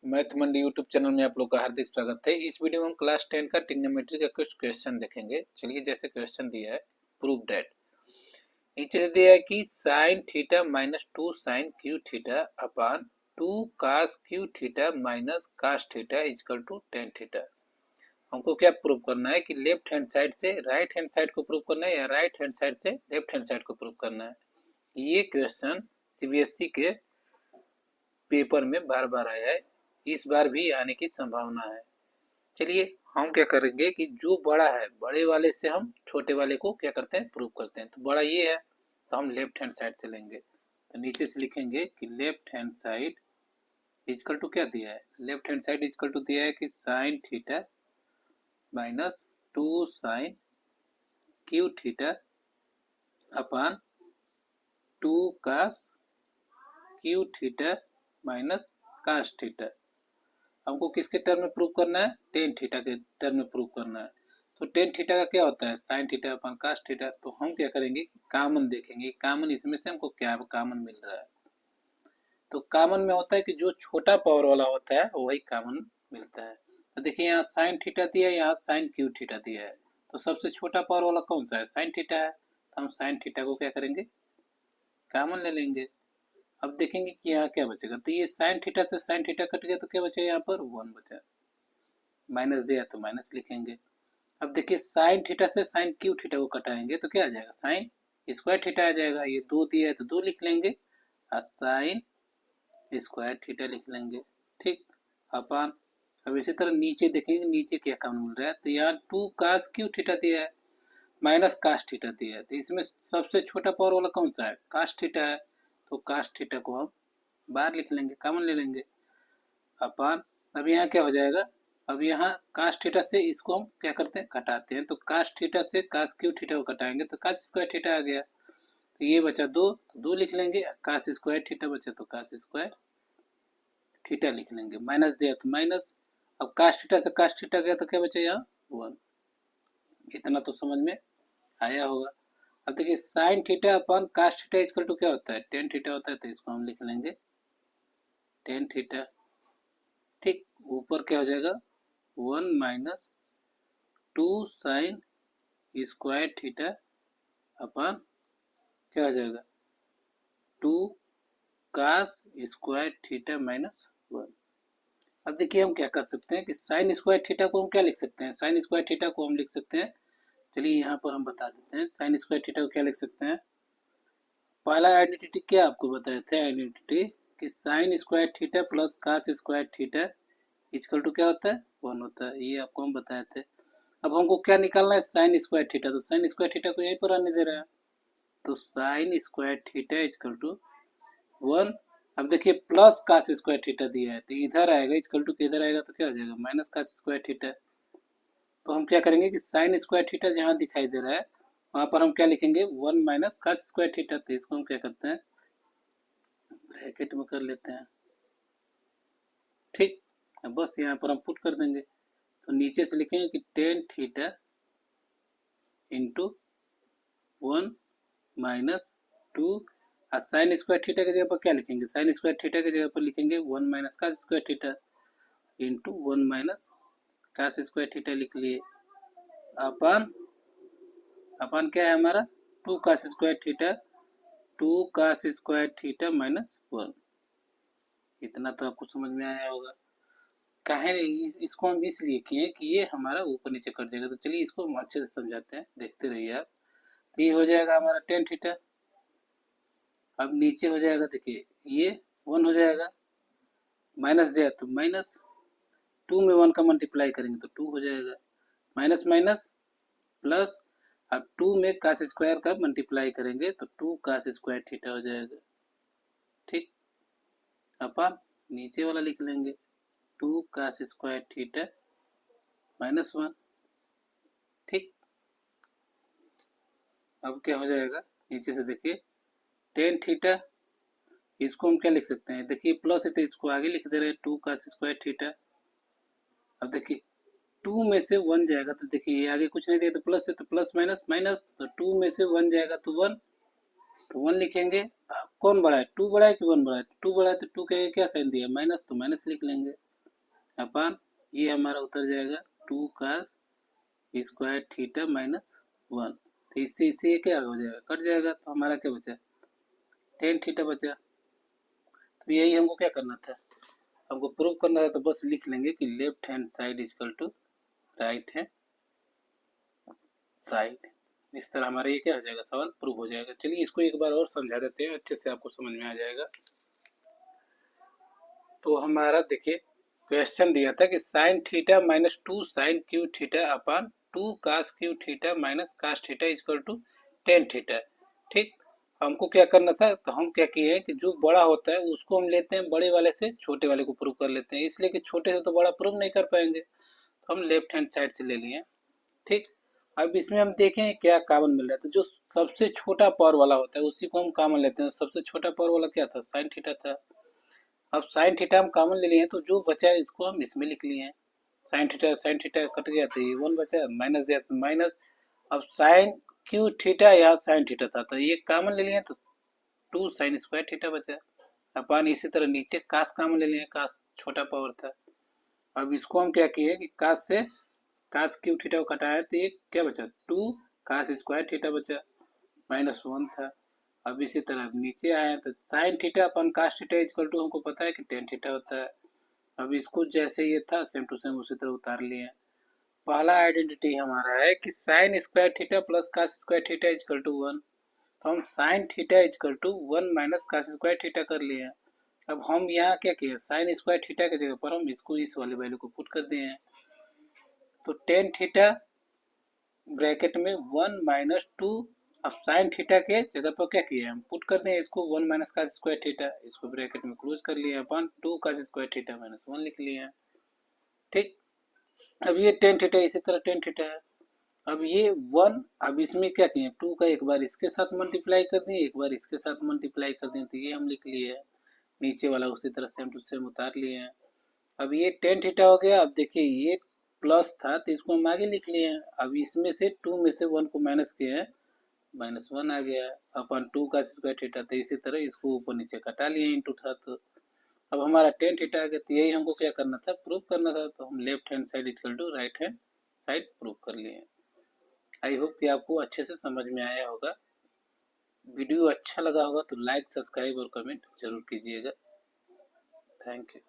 Math मंडी YouTube channel में आप लोग का हार्दिक स्वागत है। इस वीडियो में हम क्लास 10 का ट्रिग्नोमेट्री का कुछ क्वेश्चन देखेंगे। चलिए, जैसे क्वेश्चन दिया है, प्रूव दैट नीचे से दिया है कि sine theta minus two sine cube theta upon two cos cube theta minus cos theta equal to tan theta. हमको क्या प्रूव करना है कि लेफ्ट हैंड साइड से राइट हैंड साइड को प्रूव करना है या राइट हैंड साइड से लेफ्ट हैंड साइड को प्रूव करना है। ये क्वेश्चन सीबीएसई के पेपर में बार बार आया है, इस बार भी आने की संभावना है। चलिए, हम क्या करेंगे कि जो बड़ा है बड़े वाले से हम छोटे वाले को क्या करते हैं, प्रूव करते हैं। तो बड़ा ये है तो हम लेफ्ट हैंड साइड से लेंगे। तो नीचे से लिखेंगे कि left hand side equal to क्या दिया है, left hand side equal to दिया है कि sine theta minus two sine cube theta upon two cos cube theta minus cos theta. हमको किसके टर्म में प्रूव करना है, टेन थीटा के टर्म में प्रूव करना है। तो टेन थीटा का क्या होता है, sine theta upon cos theta. तो हम क्या करेंगे, कॉमन देखेंगे, कॉमन इसमें से हमको क्या कॉमन मिल रहा है। तो कॉमन में होता है कि जो छोटा पावर वाला होता है वही कॉमन मिलता है। तो देखिए, यहाँ साइन थीटा दिया है, यहाँ साइन क्यू थीटा दिया है। तो सबसे छोटा पावर वाला कौन सा है, साइन थीटा है। तो हम साइन थीटा को क्या करेंगे, कॉमन ले लेंगे। अब देखेंगे कि यहाँ क्या बचेगा। तो ये साइन थीटा से साइन थीटा कट गया तो क्या बचेगा, यहाँ पर वन बचा। माइनस दिया तो माइनस लिखेंगे। अब देखिए, साइन थीटा से साइन क्यू थीटा को कटाएंगे तो क्या आ जाएगा, साइन स्क्वायर थीटा आ जाएगा। ये दो दिया है तो दो लिख लेंगे और साइन स्क्वायर थीटा लिख लेंगे। ठीक, अपान। अब इसी तरह नीचे देखेंगे, नीचे क्या काम मिल रहा है। तो यहाँ टू कास क्यू थीटा दिया है माइनस कास थीटा दिया है। तो इसमें सबसे छोटा पावर वाला कौन सा है, कास थीटा है। तो कास थीटा को हम बाहर लिख लेंगे, कॉमन ले लेंगे, अपान। अब यहाँ क्या हो जाएगा, अब यहाँ कास थीटा से इसको हम क्या करते हैं, घटाते हैं। तो कास थीटा से कास क्यू थीटा को घटाएंगे तो कास स्क्वायर थीटा आ गया। तो ये बचा दो, तो दो लिख लेंगे। कास स्क्वायर थीटा बचा तो कास स्क्वायर थीटा लिख लेंगे। माइनस दिया तो माइनस। अब कास थीटा से कास थीटा गया तो क्या बचा, यहाँ वन। इतना तो समझ में आया होगा। अब देखिए, sine theta upon cos theta equal to क्या होता है, टेन थीटा होता है। तो इसको हम लिख लेंगे टेन थीटा। ठीक, ऊपर क्या हो जाएगा, one minus two sine square theta upon क्या हो जाएगा, two cos square theta minus one. अब देखिए, हम क्या कर सकते हैं कि साइन स्क्वायर थीटा को हम क्या लिख सकते हैं, साइन स्क्वायर थीटा को हम लिख सकते हैं। चलिए, यहाँ पर हम बता देते हैं साइन स्क्वायर थीटा को क्या लिख सकते हैं। पहला आइडेंटिटी क्या आपको बताए थे, आइडेंटिटी कि sine square theta plus cos square theta equal to क्या होता है, वन होता है। ये आपको हम बताए थे। अब हमको क्या निकालना है, साइन स्क्वायर थीटा। तो साइन स्क्वायर थीटा को यहीं पर आने दे रहा है। तो sine square theta equal to one. अब देखिए, प्लस कास स्क्वायर थीटा दिया है तो इधर आएगा, इक्वल टू इधर आएगा तो क्या हो जाएगा, माइनस कास स्क्वायर थीटा। तो हम क्या करेंगे कि साइन स्क्वायर थीटा जहाँ दिखाई दे रहा है वहां पर हम क्या लिखेंगे, one minus cos square theta. तो इसको हम क्या करते हैं, ब्रैकेट में कर लेते हैं। ठीक, अब बस यहाँ पर हम पुट कर देंगे। तो नीचे से लिखेंगे कि tan theta into one minus to. और साइन स्क्वायर थीटा की जगह पर क्या लिखेंगे, साइन स्क्वायर थीटा की जगह पर लिखेंगे one minus cos square theta into one minus cos square theta लिख लिए। अपन अपन क्या है हमारा, two cos square theta, two cos square theta minus one. इतना तो आपको समझ में आया होगा। काहे इसको हम इसलिए किए कि ये हमारा ऊपर नीचे कट जाएगा। तो चलिए, इसको हम अच्छे से समझाते हैं, देखते रहिए आप। तो ये हो जाएगा हमारा टेन थीटा। अब नीचे हो जाएगा, देखिए ये वन हो जाएगा, माइनस दिया तो माइनस, टू में वन का मल्टीप्लाई करेंगे तो टू हो जाएगा, माइनस माइनस प्लस। अब टू में कास स्क्वायर का मल्टीप्लाई करेंगे तो टू कास स्क्वायर थीटा हो जाएगा। ठीक, अपन नीचे वाला लिख लेंगे two cos square theta minus one. ठीक, अब क्या हो जाएगा, नीचे से देखिए टेन थीटा, इसको हम क्या लिख सकते हैं, देखिए प्लस है तो इसको आगे लिख दे रहे हैं, टू कास स्क्वायर थीटा। अब देखिए, टू में से वन जाएगा तो देखिए ये आगे कुछ नहीं दिया तो प्लस है, तो प्लस माइनस माइनस। तो टू में से वन जाएगा तो वन, तो वन लिखेंगे। कौन बड़ा है, टू बड़ा है कि वन बड़ा है, टू बड़ा है तो टू के क्या साइन दिया, माइनस, तो माइनस लिख लेंगे। अपन ये हमारा उतर जाएगा 2 cos स्क्वायर थीटा माइनस 1। तो इससे ये क्या हो जाएगा, कट जाएगा, तो हमारा क्या बचा, टेन थीटा बचा। तो यही हमको क्या करना था, हमको प्रूव करना है, तो बस लिख लेंगे कि left hand side equal to right hand side. इस तरह हमारा ये क्या हो जाएगा, सवाल प्रूव हो जाएगा। चलिए इसको एक बार और समझा देते हैं, अच्छे से आपको समझ में आ जाएगा। तो हमारा देखिए क्वेश्चन दिया था कि sine theta minus 2 sine cube theta upon 2 cos cube theta minus cos theta equal to tan theta. ठीक, हमको क्या करना था, तो हम क्या किए हैं कि जो बड़ा होता है उसको हम लेते हैं बड़े वाले से छोटे वाले को प्रूव कर लेते हैं, इसलिए कि छोटे से तो बड़ा प्रूव नहीं कर पाएंगे, तो हम लेफ्ट हैंड साइड से ले लिए। ठीक, अब इसमें हम देखें क्या कॉमन मिल रहा है, तो जो सबसे छोटा पावर वाला होता है उसी को हम कॉमन लेते हैं। सबसे छोटा पावर वाला क्या था, साइन थीटा था। अब साइन थीटा हम कॉमन ले लिए हैं, तो जो बचा है इसको हम इसमें लिख लिए हैं। साइन थीटा कट गया तो ये वन बचा, माइनस दिया तो माइनस। अब साइन क्यू थीटा या साइन थीटा था, तो ये कॉमन ले लिए तो 2 साइन स्क्वायर थीटा बचा। अपन इसी तरह नीचे कास कॉमन ले लिए, कास छोटा पावर था। अब इसको हम क्या किए कि कास से कास क्यू थीटा को घटाया तो ये क्या बचा, 2 कास स्क्वायर थीटा बचा, माइनस 1 था। अब इसी तरह अब नीचे आए तो sine theta upon cos theta equal to हमको पता है कि टेन थीटा होता है। अब इसको जैसे ये था सेम टू सेम उसी तरह उतार लिए। पहला आइडेंटिटी हमारा है कि sine square theta plus cos square theta equal to 1। तो हम sine theta equal to 1 minus cos square theta कर लिए। अब हम यहाँ क्या किए, साइन स्क्वायर थीटा की जगह पर हम इसको इस वाले वैल्यू को पुट कर दिए हैं। तो टेन थीटा ब्रैकेट में 1 माइनस 2। अब साइन थीटा के जगह पर क्या किए हम पुट कर दें इसको 1 माइनस का स्क्वायर थीटा, इसको ब्रैकेट में क्लोज कर लिए अपन 2 का स्क्वायर थीटा माइनस 1 लिख लिए हैं। ठीक, अब ये टेन थीटा इसी तरह टेन थीटा है। अब ये 1, अब इसमें क्या किए 2 का एक बार इसके साथ मल्टीप्लाई कर दिए, एक बार इसके साथ मल्टीप्लाई कर दिए, तो ये हम लिख लिए है। नीचे वाला उसी तरह सेम टू सेम उतार लिए हैं। अब ये टेन थीटा हो गया। अब देखिए ये प्लस था तो इसको हम आगे लिख लिए हैं। अब इसमें से 2 में से 1 को माइनस किए हैं, माइनस 1 आ गया अपन 2 का स्क्वायर थीटा। तो इसी तरह इसको ऊपर नीचे कटा लिए इंटू था, तो अब हमारा टेन थीटा आ गया। तो यही हमको क्या करना था, प्रूव करना था। तो हम left hand side equal to right hand side prove कर लिए। आई होप कि आपको अच्छे से समझ में आया होगा। वीडियो अच्छा लगा होगा तो लाइक सब्सक्राइब और कमेंट जरूर कीजिएगा। Thank you.